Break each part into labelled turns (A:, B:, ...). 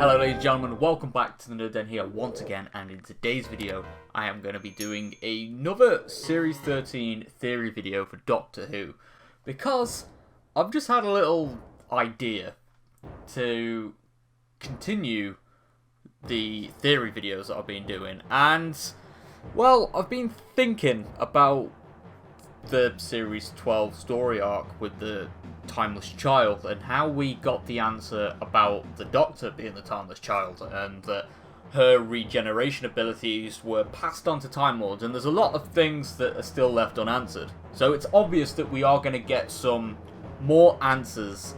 A: Hello ladies and gentlemen, welcome back to the Nerd Den here once again, and in today's video I am going to be doing another Series 13 theory video for Doctor Who, because I've just had a little idea to continue the theory videos that I've been doing, and well, I've been thinking about the Series 12 story arc with the Timeless Child and how we got the answer about the Doctor being the Timeless Child and that her regeneration abilities were passed on to Time Lords, and there's a lot of things that are still left unanswered. So it's obvious that we are going to get some more answers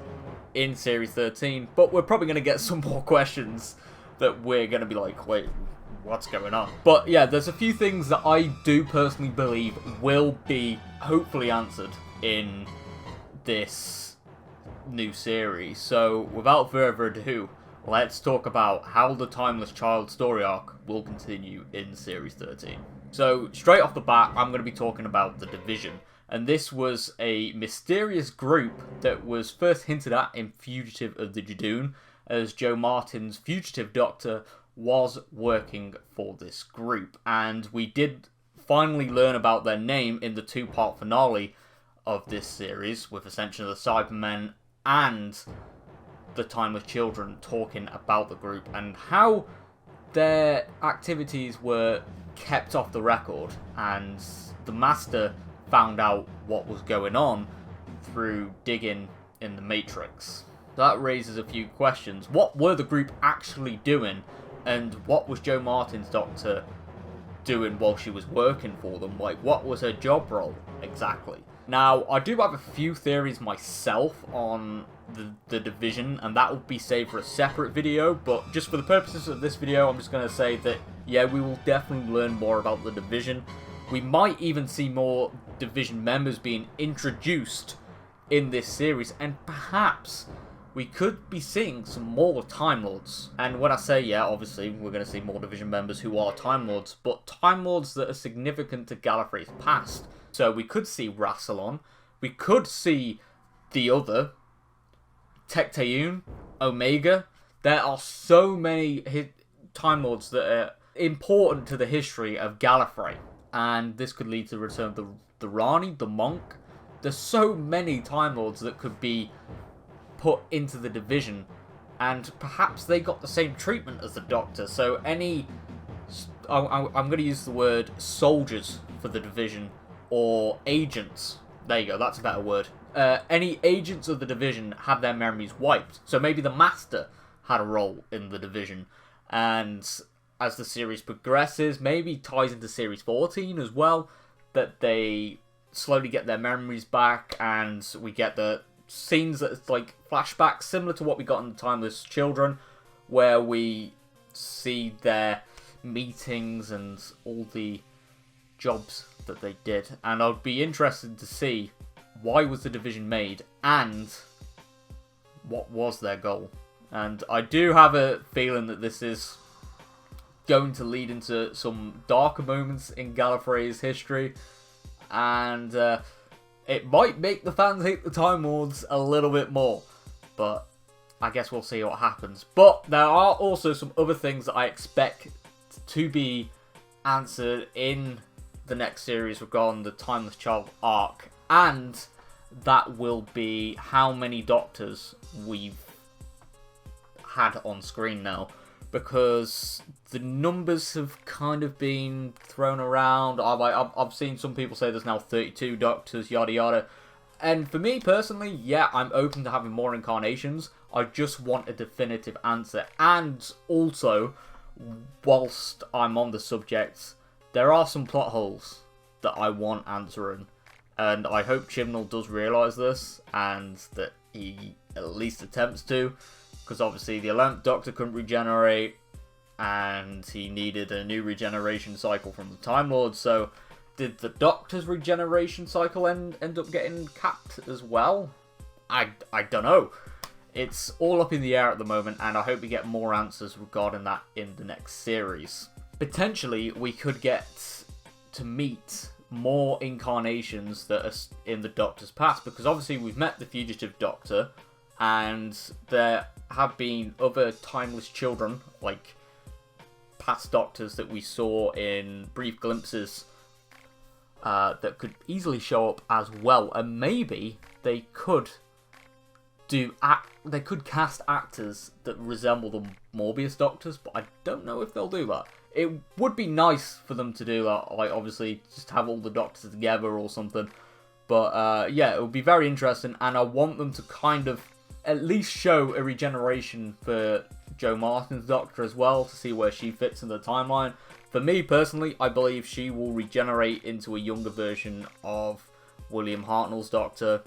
A: in Series 13, but we're probably going to get some more questions that we're going to be like, wait, what's going on? But yeah, there's a few things that I do personally believe will be hopefully answered in this new series. So without further ado, let's talk about how the Timeless Child story arc will continue in Series 13. So straight off the bat, I'm going to be talking about the Division. And this was a mysterious group that was first hinted at in Fugitive of the Judoon, as Jo Martin's fugitive Doctor was working for this group. And we did finally learn about their name in the two-part finale of this series, with Ascension of the Cybermen and the Timeless Children talking about the group and how their activities were kept off the record, and the Master found out what was going on through digging in the Matrix. That raises a few questions. What were the group actually doing, and what was Jo Martin's Doctor doing while she was working for them? Like, what was her job role exactly? Now, I do have a few theories myself on the Division, and that will be saved for a separate video, but just for the purposes of this video, I'm just going to say that, yeah, we will definitely learn more about the Division. We might even see more Division members being introduced in this series, and perhaps we could be seeing some more Time Lords. And when I say, yeah, obviously, we're going to see more Division members who are Time Lords, but Time Lords that are significant to Gallifrey's past. So we could see Rassilon, we could see the other, Tecteun, Omega. There are so many Time Lords that are important to the history of Gallifrey. And this could lead to the return of the Rani, the Monk. There's so many Time Lords that could be put into the Division, and perhaps they got the same treatment as the Doctor. So any, I'm going to use the word soldiers for the Division, or agents. There you go, that's a better word. Any agents of the Division have their memories wiped. So maybe the Master had a role in the Division, and as the series progresses, maybe ties into Series 14 as well, that they slowly get their memories back, and we get the scenes that's like flashbacks similar to what we got in the Timeless Children, where we see their meetings and all the jobs that they did. And I'd be interested to see, why was the Division made, and what was their goal? And I do have a feeling that this is going to lead into some darker moments in Gallifrey's history, and it might make the fans hate the Time Lords a little bit more, but I guess we'll see what happens. But there are also some other things that I expect to be answered in the next series regarding the Timeless Child arc, and that will be how many Doctors we've had on screen now, because the numbers have kind of been thrown around. I've seen some people say there's now 32 Doctors, yada yada. And for me personally, yeah, I'm open to having more incarnations. I just want a definitive answer. And also, whilst I'm on the subject, there are some plot holes that I want answering. And I hope Chibnall does realise this, and that he at least attempts to. Because obviously the 11th Doctor couldn't regenerate, and he needed a new regeneration cycle from the Time Lord. So did the Doctor's regeneration cycle end up getting capped as well? I don't know. It's all up in the air at the moment, and I hope we get more answers regarding that in the next series. Potentially, we could get to meet more incarnations that are in the Doctor's past, because obviously we've met the Fugitive Doctor, and there have been other timeless children, like past Doctors that we saw in brief glimpses, that could easily show up as well, and maybe they could cast actors that resemble the Morbius Doctors, but I don't know if they'll do that. It would be nice for them to do that, like obviously just have all the Doctors together or something. But yeah, it would be very interesting, and I want them to kind of at least show a regeneration for Jo Martin's Doctor as well, to see where she fits in the timeline. For me personally, I believe she will regenerate into a younger version of William Hartnell's Doctor,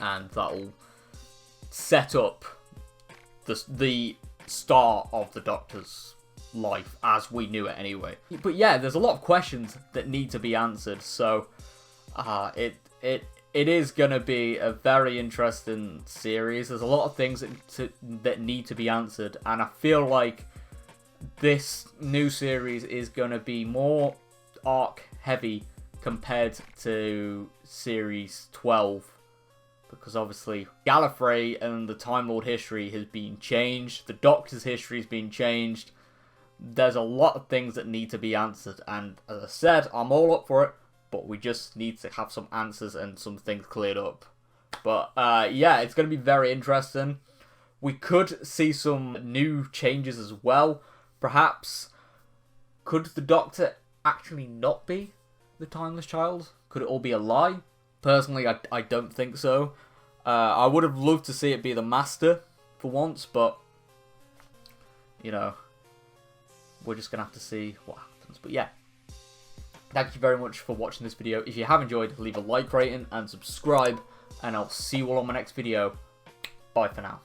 A: and that'll set up the start of the Doctor's life as we knew it anyway. But yeah, there's a lot of questions that need to be answered, so it is gonna be a very interesting series. There's a lot of things that need to be answered, and I feel like this new series is gonna be more arc heavy compared to series 12. Because obviously Gallifrey and the Time Lord history has been changed. The Doctor's history has been changed. There's a lot of things that need to be answered. And as I said, I'm all up for it. But we just need to have some answers and some things cleared up. But yeah, it's going to be very interesting. We could see some new changes as well. Perhaps, could the Doctor actually not be the Timeless Child? Could it all be a lie? Personally, I don't think so. I would have loved to see it be the Master for once, but, you know, we're just going to have to see what happens. But yeah, thank you very much for watching this video. If you have enjoyed, leave a like rating and subscribe, and I'll see you all on my next video. Bye for now.